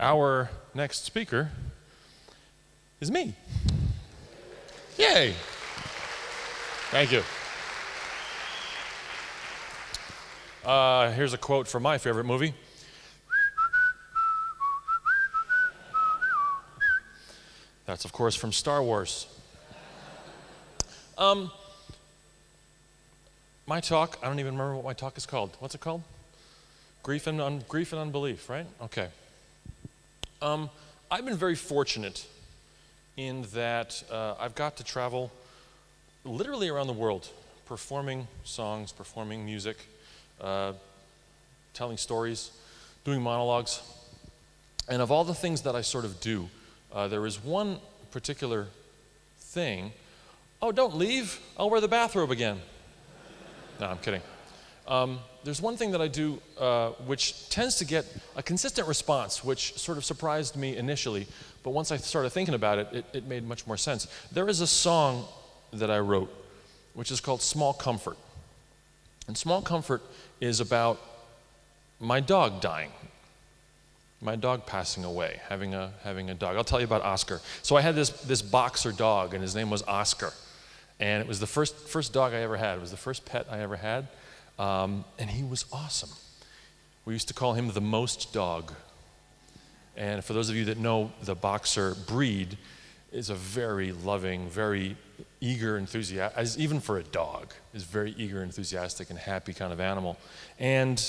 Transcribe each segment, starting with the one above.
Our next speaker is me. Yay! Thank you. Here's a quote from my favorite movie. That's, of course, from Star Wars. My talk, I don't even remember what my talk is called. What's it called? Grief and Unbelief, right? Okay. I've been very fortunate in that I've got to travel literally around the world, performing songs, performing music, telling stories, doing monologues. And of all the things that I sort of do, there is one particular thing. Oh, don't leave. I'll wear the bathrobe again. No, I'm kidding. There's one thing that I do which tends to get a consistent response, which sort of surprised me initially, but once I started thinking about it, it made much more sense. There is a song that I wrote, which is called Small Comfort. And Small Comfort is about my dog dying, my dog passing away, having a dog. I'll tell you about Oscar. So I had this boxer dog, and his name was Oscar. And it was the first dog I ever had. It was the first pet I ever had. And he was awesome. We used to call him the most dog. And for those of you that know, the boxer breed is a very loving, very eager, enthusiastic, even for a dog, is very eager, enthusiastic, and happy kind of animal. And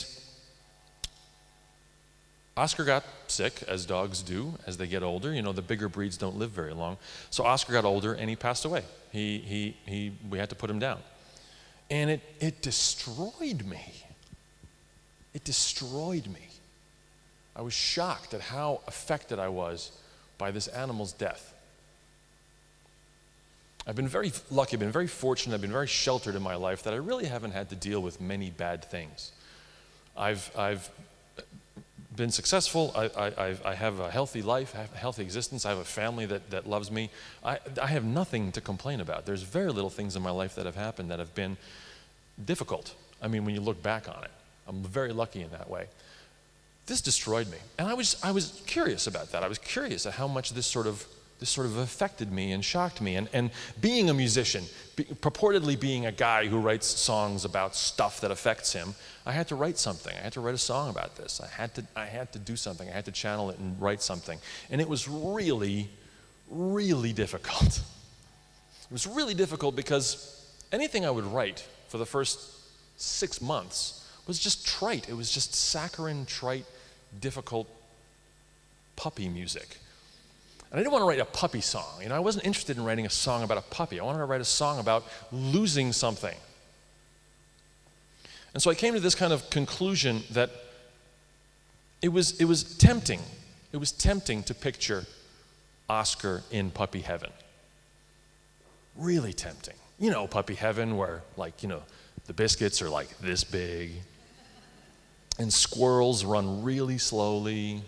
Oscar got sick, as dogs do, as they get older. You know, the bigger breeds don't live very long. So Oscar got older, and he passed away. We had to put him down. And it destroyed me. It destroyed me. I was shocked at how affected I was by this animal's death. I've been very lucky, I've been very fortunate, I've been very sheltered in my life that I really haven't had to deal with many bad things. I've been successful, I have a healthy life, I have a healthy existence, I have a family that loves me. I have nothing to complain about. There's very little things in my life that have happened that have been difficult. I mean, when you look back on it, I'm very lucky in that way. This destroyed me, and I was curious about that. I was curious at how much this sort of affected me and shocked me. And being a musician, purportedly being a guy who writes songs about stuff that affects him, I had to write something. I had to write a song about this. I had to do something. I had to channel it and write something. And it was really, really difficult. It was really difficult because anything I would write for the first 6 months was just trite. It was just saccharine, trite, difficult puppy music. And I didn't want to write a puppy song. You know, I wasn't interested in writing a song about a puppy. I wanted to write a song about losing something. And so I came to this kind of conclusion that it was tempting. It was tempting to picture Oscar in puppy heaven. Really tempting. You know, puppy heaven where, like, you know, the biscuits are like this big, and squirrels run really slowly,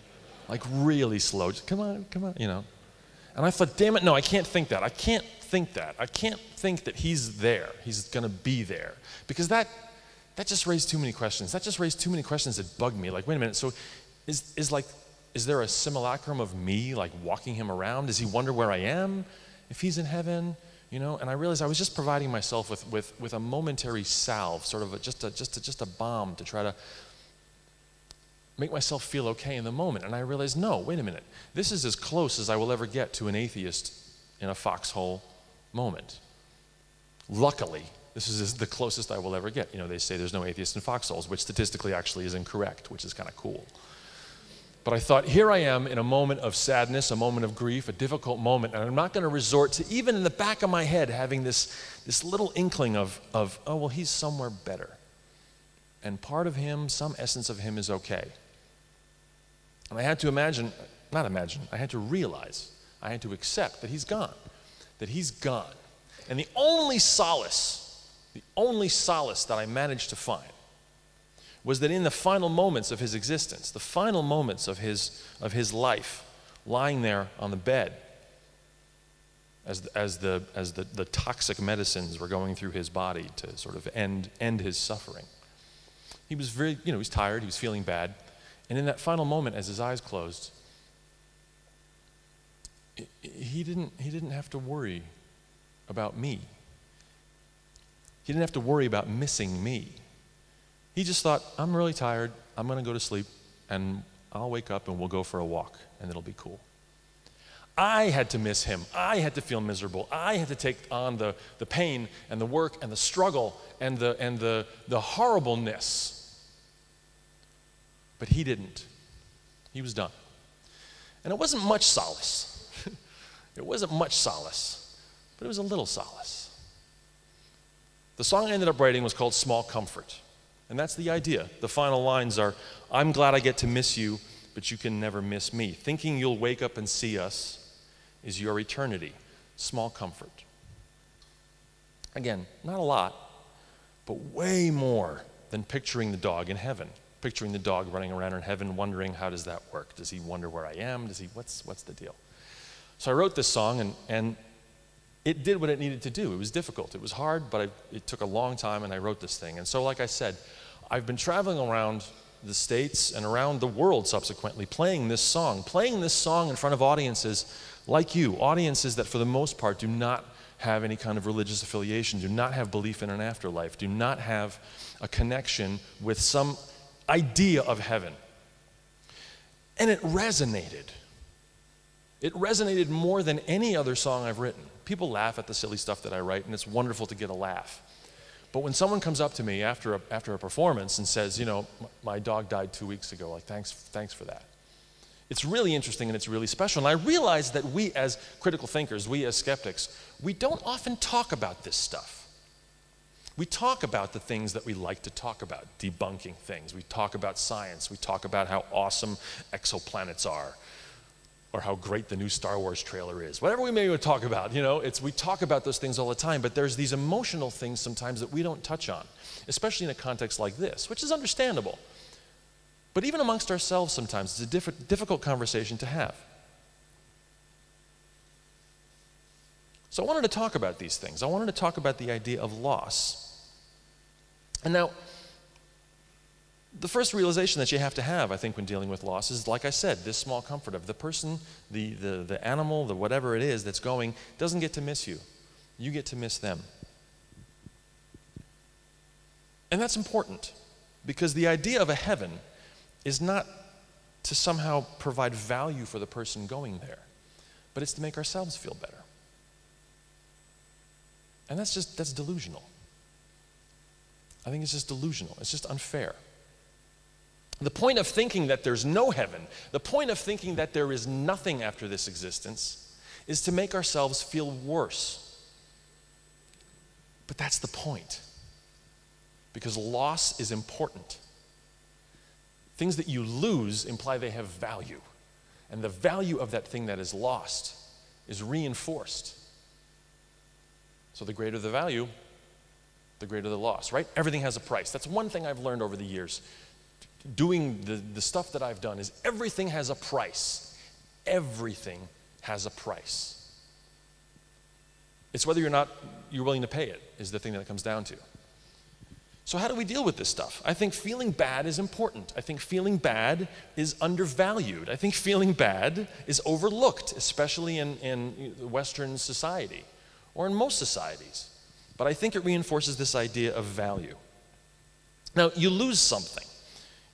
like really slow. Just, come on, you know. And I thought, damn it, no, I can't think that. I can't think that. I can't think that he's there. He's going to be there. Because that just raised too many questions. That just raised too many questions that bugged me. Like, wait a minute, so is there a simulacrum of me, like, walking him around? Does he wonder where I am if he's in heaven? You know, and I realized I was just providing myself with a momentary salve, sort of just a bomb to try to make myself feel okay in the moment. And I realized, no, wait a minute. This is as close as I will ever get to an atheist in a foxhole moment. Luckily, this is the closest I will ever get. You know, they say there's no atheist in foxholes, which statistically actually is incorrect, which is kind of cool. But I thought, here I am in a moment of sadness, a moment of grief, a difficult moment, and I'm not going to resort to, even in the back of my head, having this little inkling of, oh, well, he's somewhere better. And part of him, some essence of him is okay. And I had to I had to realize, I had to accept that he's gone. That he's gone. And the only solace that I managed to find was that in the final moments of his existence, the final moments of his life, lying there on the bed, as the toxic medicines were going through his body to sort of end his suffering, he was very, he was tired, he was feeling bad, and in that final moment, as his eyes closed, he didn't have to worry about me. He didn't have to worry about missing me. He just thought, I'm really tired, I'm going to go to sleep, and I'll wake up and we'll go for a walk, and it'll be cool. I had to miss him. I had to feel miserable. I had to take on the pain and the work and the struggle and the horribleness. But he didn't. He was done. And it wasn't much solace. It wasn't much solace, but it was a little solace. The song I ended up writing was called Small Comfort. And that's the idea. The final lines are, I'm glad I get to miss you, but you can never miss me. Thinking you'll wake up and see us is your eternity. Small comfort. Again, not a lot, but way more than picturing the dog in heaven. Picturing the dog running around in heaven, wondering how does that work? Does he wonder where I am? What's the deal? So I wrote this song, and it did what it needed to do. It was difficult. It was hard, but it took a long time, and I wrote this thing. And so, like I said, I've been traveling around the States and around the world subsequently playing this song in front of audiences like you, audiences that for the most part do not have any kind of religious affiliation, do not have belief in an afterlife, do not have a connection with some idea of heaven. And it resonated. It resonated more than any other song I've written. People laugh at the silly stuff that I write, and it's wonderful to get a laugh. But when someone comes up to me after a performance and says, you know, my dog died 2 weeks ago, like, thanks for that. It's really interesting and it's really special. And I realize that we as critical thinkers, we as skeptics, we don't often talk about this stuff. We talk about the things that we like to talk about, debunking things. We talk about science. We talk about how awesome exoplanets are, or how great the new Star Wars trailer is. Whatever we may talk about, you know, we talk about those things all the time, but there's these emotional things sometimes that we don't touch on, especially in a context like this, which is understandable. But even amongst ourselves sometimes, it's a difficult conversation to have. So I wanted to talk about these things. I wanted to talk about the idea of loss. And now, the first realization that you have to have, I think, when dealing with loss is, like I said, this small comfort of the person, the animal, the whatever it is that's going, doesn't get to miss you. You get to miss them. And that's important, because the idea of a heaven is not to somehow provide value for the person going there, but it's to make ourselves feel better. And that's delusional. I think it's just delusional. It's just unfair. The point of thinking that there's no heaven, the point of thinking that there is nothing after this existence, is to make ourselves feel worse. But that's the point. Because loss is important. Things that you lose imply they have value. And the value of that thing that is lost is reinforced. So the greater the value, the greater the loss, right? Everything has a price. That's one thing I've learned over the years. Doing the stuff that I've done is everything has a price. Everything has a price. It's whether you're willing to pay it is the thing that it comes down to. So how do we deal with this stuff? I think feeling bad is important. I think feeling bad is undervalued. I think feeling bad is overlooked, especially in Western society or in most societies. But I think it reinforces this idea of value. Now, you lose something.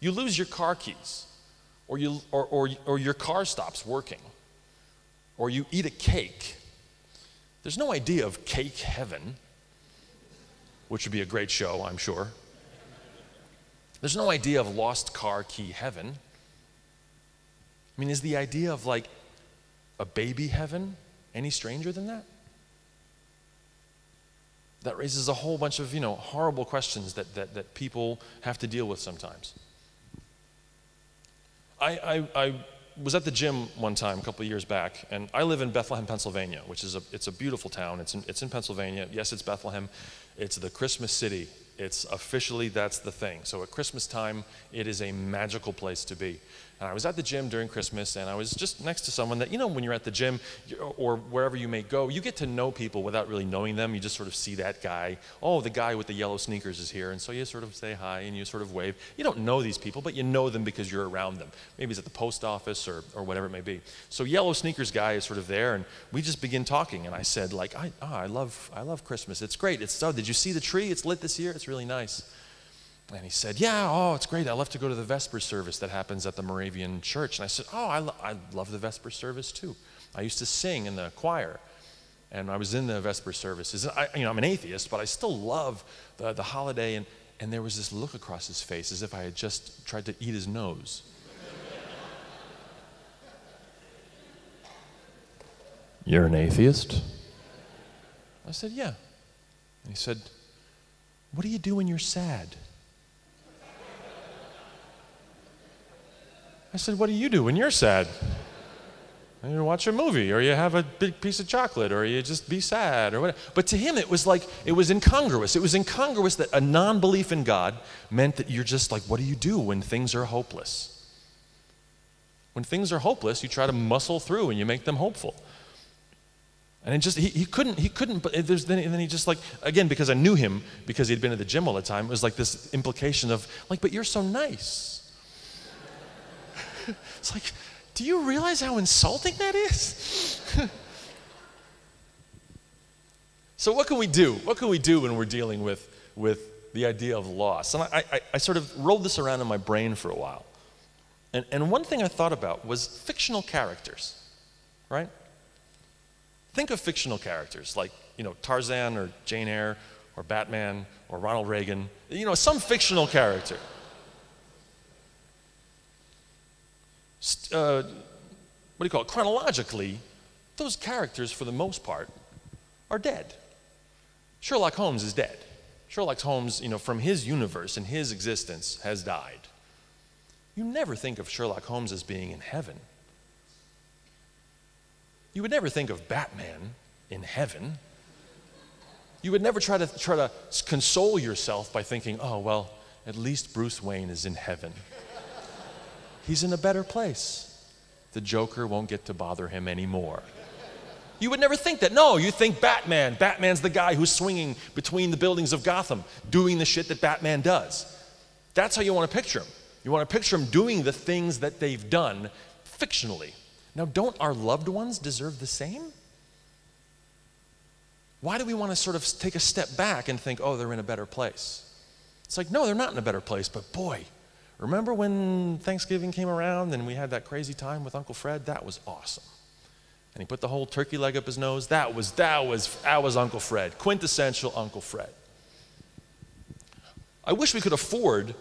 You lose your car keys, or your car stops working, or you eat a cake. There's no idea of cake heaven, which would be a great show, I'm sure. There's no idea of lost car key heaven. I mean, is the idea of like a baby heaven any stranger than that? That raises a whole bunch of, horrible questions that people have to deal with sometimes. I was at the gym one time a couple of years back, and I live in Bethlehem, Pennsylvania, which is it's a beautiful town. It's in Pennsylvania. Yes, it's Bethlehem. It's the Christmas city It's officially, that's the thing. So at Christmas time, it is a magical place to be. And I was at the gym during Christmas, and I was just next to someone that, when you're at the gym or wherever you may go, you get to know people without really knowing them. You just sort of see that guy. Oh, the guy with the yellow sneakers is here. And so you sort of say hi and you sort of wave. You don't know these people, but you know them because you're around them. Maybe it's at the post office or whatever it may be. So yellow sneakers guy is sort of there, and we just begin talking. And I said, like, I love Christmas. It's great. Did you see the tree? It's lit this year. It's really nice. And he said, yeah, oh, it's great. I love to go to the Vesper service that happens at the Moravian church. And I said, oh, I love the Vesper service too. I used to sing in the choir, and I was in the Vesper services. I'm an atheist, but I still love the holiday. And there was this look across his face as if I had just tried to eat his nose. You're an atheist? I said, yeah. And he said, what do you do when you're sad? I said, what do you do when you're sad? You watch a movie, or you have a big piece of chocolate, or you just be sad, or whatever. But to him, it was incongruous. It was incongruous that a non-belief in God meant that you're just like, what do you do when things are hopeless? When things are hopeless, you try to muscle through and you make them hopeful. And it just, he couldn't, but then he just like, again, because I knew him, because he'd been at the gym all the time, it was like this implication of like, but you're so nice. It's like, do you realize how insulting that is? So what can we do? What can we do when we're dealing with the idea of loss? And I sort of rolled this around in my brain for a while. And one thing I thought about was fictional characters, right? Think of fictional characters like, Tarzan or Jane Eyre or Batman or Ronald Reagan, some fictional character. What do you call it? Chronologically, those characters, for the most part, are dead. Sherlock Holmes is dead. Sherlock Holmes, from his universe and his existence, has died. You never think of Sherlock Holmes as being in heaven. You would never think of Batman in heaven. You would never try to console yourself by thinking, oh, well, at least Bruce Wayne is in heaven. He's in a better place. The Joker won't get to bother him anymore. You would never think that. No, you think Batman. Batman's the guy who's swinging between the buildings of Gotham, doing the shit that Batman does. That's how you want to picture him. You want to picture him doing the things that they've done fictionally. Now, don't our loved ones deserve the same? Why do we want to sort of take a step back and think, oh, they're in a better place? It's like, no, they're not in a better place, but boy, remember when Thanksgiving came around and we had that crazy time with Uncle Fred? That was awesome. And he put the whole turkey leg up his nose. That was Uncle Fred, quintessential Uncle Fred. I wish we could afford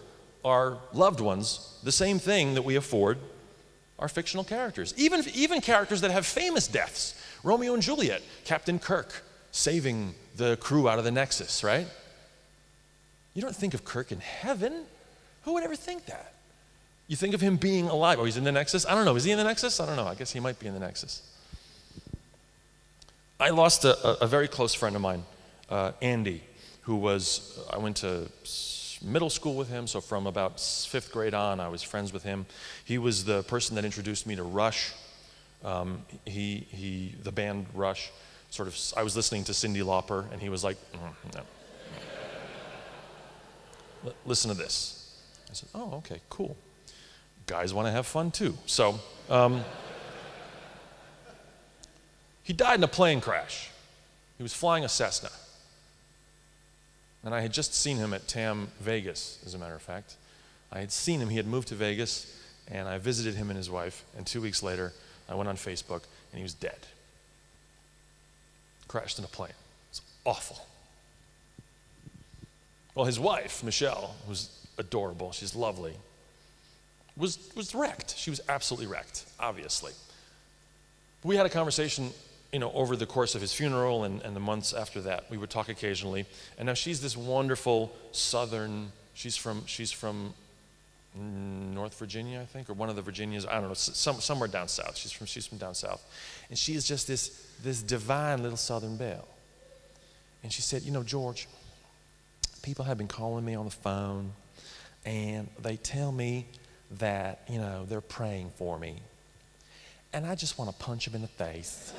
our loved ones the same thing that we afford our fictional characters. Even characters that have famous deaths. Romeo and Juliet, Captain Kirk saving the crew out of the Nexus, right? You don't think of Kirk in heaven. Who would ever think that? You think of him being alive. Oh, he's in the Nexus? I don't know. Is he in the Nexus? I don't know. I guess he might be in the Nexus. I lost a very close friend of mine, Andy, I went to middle school with him, so from about 5th grade on, I was friends with him. He was the person that introduced me to Rush. The band Rush, I was listening to Cyndi Lauper, and he was like, no. Listen to this. I said, oh, okay, cool. Guys want to have fun too. So, he died in a plane crash. He was flying a Cessna. And I had just seen him at TAM Vegas, as a matter of fact. I had seen him, he had moved to Vegas, and I visited him and his wife, and 2 weeks later, I went on Facebook, and he was dead. Crashed in a plane. It was awful. Well, his wife, Michelle, who's adorable, she's lovely, was wrecked. She was absolutely wrecked, obviously. We had a conversation, over the course of his funeral and the months after that. We would talk occasionally. And now she's this wonderful southern, she's from North Virginia, I think, or one of the Virginias, I don't know, somewhere down south. She's from down south. And she is just this divine little southern belle. And she said, George, people have been calling me on the phone, and they tell me that, they're praying for me. And I just want to punch them in the face.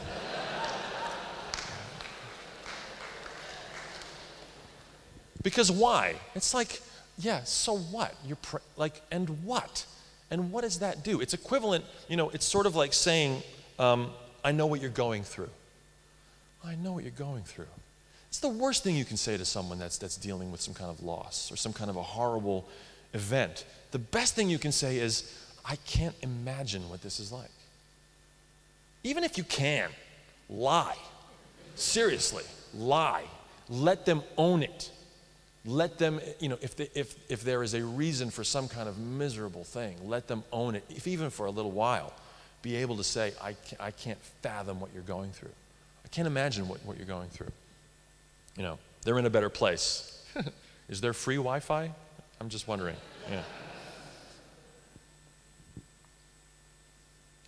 Because why? It's like, yeah, so what? And what? And what does that do? It's equivalent, it's sort of like saying, I know what you're going through. I know what you're going through. It's the worst thing you can say to someone that's dealing with some kind of loss or some kind of a horrible event. The best thing you can say is, I can't imagine what this is like. Even if you can, lie. Seriously, lie. Let them own it. Let them, if there is a reason for some kind of miserable thing, let them own it, if even for a little while. Be able to say, I can't fathom what you're going through. I can't imagine what you're going through. They're in a better place. Is there free Wi-Fi? I'm just wondering. Yeah.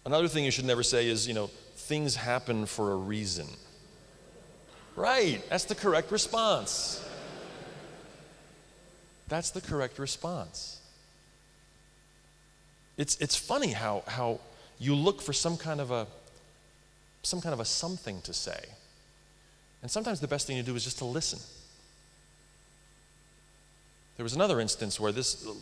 Another thing you should never say is, things happen for a reason. Right, that's the correct response. That's the correct response. It's funny how you look for some kind of a something to say. And sometimes the best thing to do is just to listen. There was another instance where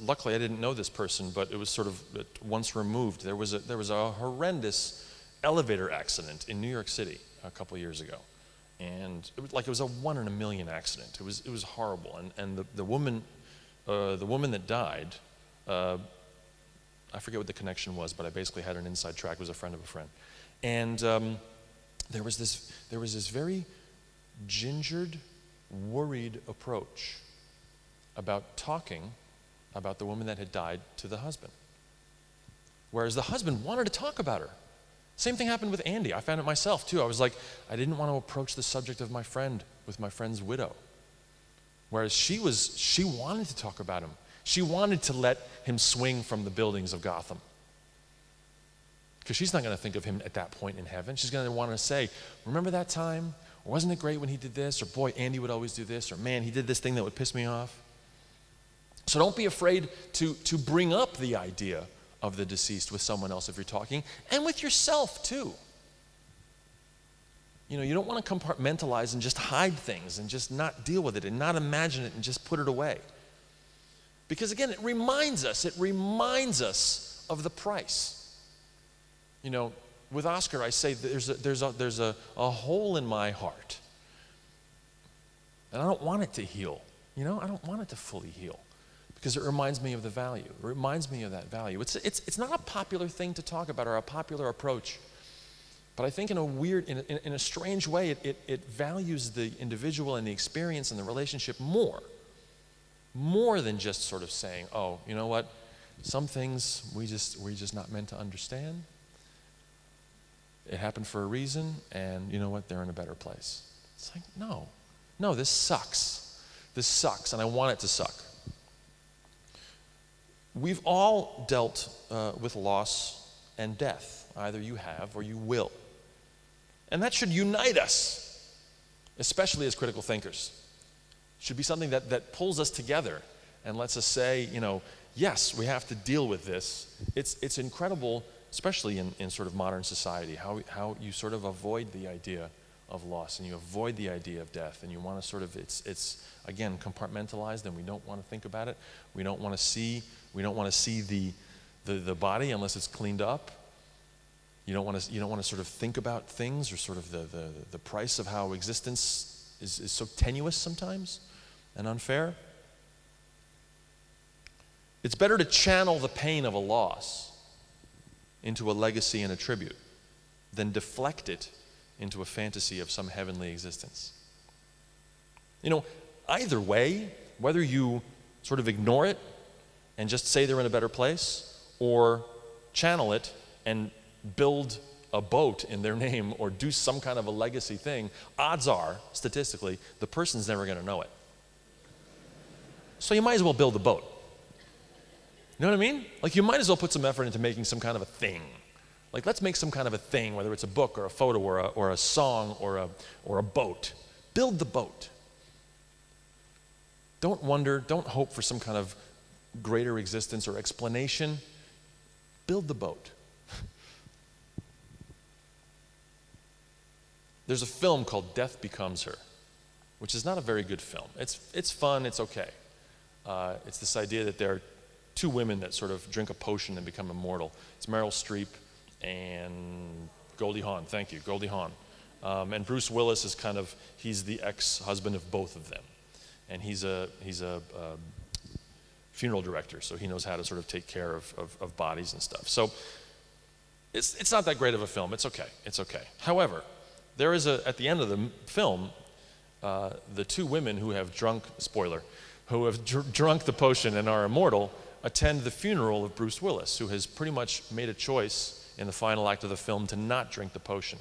luckily I didn't know this person, but it was sort of once removed. There was a horrendous elevator accident in New York City a couple years ago. And it was a 1 in a million accident. It was horrible. And the woman that died, I forget what the connection was, but I basically had an inside track. It was a friend of a friend. And there was this very gingered, worried approach about talking about the woman that had died to the husband. Whereas the husband wanted to talk about her. Same thing happened with Andy. I found it myself too. I was like, I didn't want to approach the subject of my friend with my friend's widow. Whereas she wanted to talk about him. She wanted to let him swing from the buildings of Gotham. Because she's not going to think of him at that point in heaven. She's going to want to say, remember that time? Or wasn't it great when he did this? Or boy, Andy would always do this. Or man, he did this thing that would piss me off. So don't be afraid to bring up the idea of the deceased with someone else if you're talking, and with yourself too. You don't want to compartmentalize and just hide things and just not deal with it and not imagine it and just put it away. Because again, it reminds us of the price. With Oscar, I say there's a hole in my heart. And I don't want it to heal. I don't want it to fully heal. Because it reminds me of the value. It reminds me of that value. It's not a popular thing to talk about or a popular approach. But I think in a strange way, it values the individual and the experience and the relationship more than just sort of saying, oh, you know what? Some things we're just not meant to understand. It happened for a reason, and you know what? They're in a better place. It's like, no, this sucks. This sucks, and I want it to suck. We've all dealt with loss and death. Either you have or you will. And that should unite us, especially as critical thinkers. It should be something that pulls us together and lets us say, yes, we have to deal with this. It's incredible, especially in sort of modern society, how you sort of avoid the idea of loss and you avoid the idea of death, and you want to sort of, it's again compartmentalized, and we don't want to think about it. We don't want to see the body unless it's cleaned up. You don't want to sort of think about things, or sort of the price of how existence is so tenuous sometimes and unfair. It's better to channel the pain of a loss into a legacy and a tribute than deflect it into a fantasy of some heavenly existence. Either way, whether you sort of ignore it and just say they're in a better place, or channel it and build a boat in their name or do some kind of a legacy thing, odds are, statistically, the person's never going to know it. So you might as well build a boat. You know what I mean? Like, you might as well put some effort into making some kind of a thing. Like, let's make some kind of a thing, whether it's a book or a photo or a song or a boat. Build the boat. Don't wonder, don't hope for some kind of greater existence or explanation. Build the boat. There's a film called Death Becomes Her, which is not a very good film. It's fun, it's okay. It's this idea that there are two women that sort of drink a potion and become immortal. It's Meryl Streep and Goldie Hawn. Thank you, Goldie Hawn. And Bruce Willis is he's the ex-husband of both of them. And he's a funeral director, so he knows how to sort of take care of bodies and stuff. So it's not that great of a film. It's okay. It's okay. However, there is at the end of the film, the two women who have drunk, spoiler, who have drunk the potion and are immortal, attend the funeral of Bruce Willis, who has pretty much made a choice in the final act of the film to not drink the potion.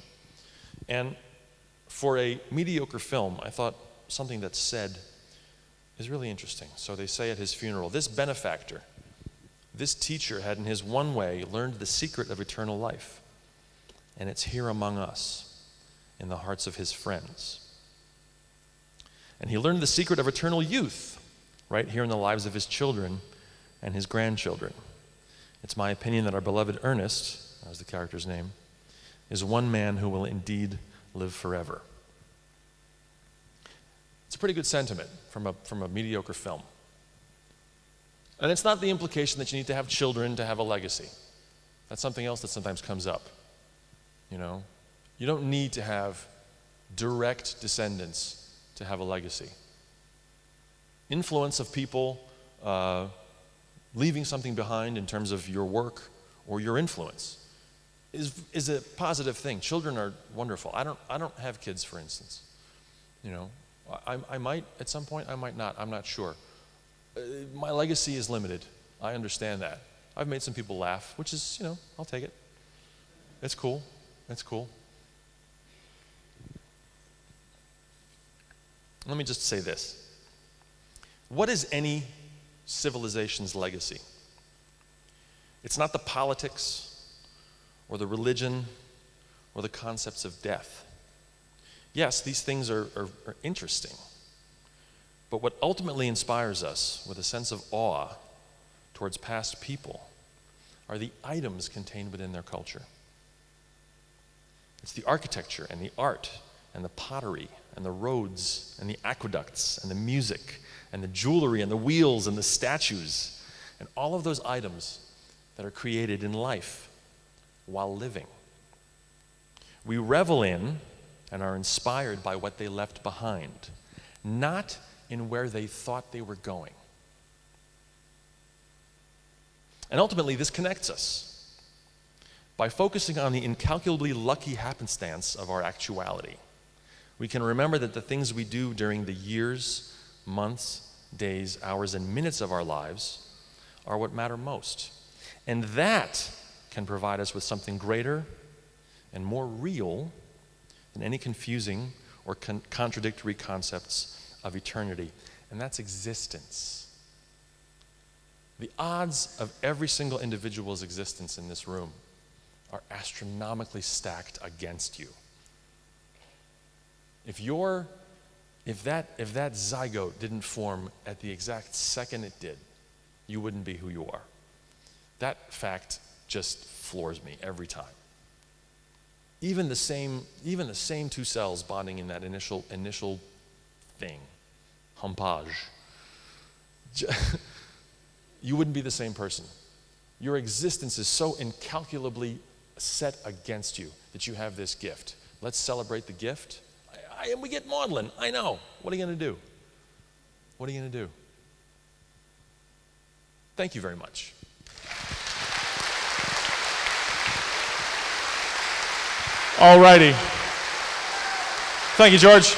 And for a mediocre film, I thought something that's said is really interesting. So they say at his funeral, this benefactor, this teacher had in his one way learned the secret of eternal life, and it's here among us, in the hearts of his friends. And he learned the secret of eternal youth, right here in the lives of his children and his grandchildren. It's my opinion that our beloved Ernest, that was the character's name, is one man who will indeed live forever. It's a pretty good sentiment from a mediocre film. And it's not the implication that you need to have children to have a legacy. That's something else that sometimes comes up. You know, you don't need to have direct descendants to have a legacy. Influence of people leaving something behind in terms of your work or your influence is a positive thing. Children are wonderful. I don't have kids, for instance. You know, I might at some point, I might not, I'm not sure. My legacy is limited. I understand that. I've made some people laugh, which is, you know, I'll take it. It's cool. It's cool. Let me just say this. What is any civilization's legacy? It's not the politics or the religion or the concepts of death. Yes, these things are interesting, but what ultimately inspires us with a sense of awe towards past people are the items contained within their culture. It's the architecture and the art and the pottery and the roads and the aqueducts and the music and the jewelry and the wheels and the statues and all of those items that are created in life while living. We revel in and are inspired by what they left behind, not in where they thought they were going. And ultimately, this connects us. By focusing on the incalculably lucky happenstance of our actuality, we can remember that the things we do during the years, months, days, hours, and minutes of our lives are what matter most. And that can provide us with something greater and more real than any confusing or contradictory concepts of eternity, and that's existence. The odds of every single individual's existence in this room are astronomically stacked against you. If that zygote didn't form at the exact second it did, you wouldn't be who you are. That fact just floors me every time. Even the same two cells bonding in that initial thing, humpage, you wouldn't be the same person. Your existence is so incalculably set against you that you have this gift. Let's celebrate the gift. We get maudlin, I know. What are you going to do? What are you going to do? Thank you very much. All righty. Thank you, George.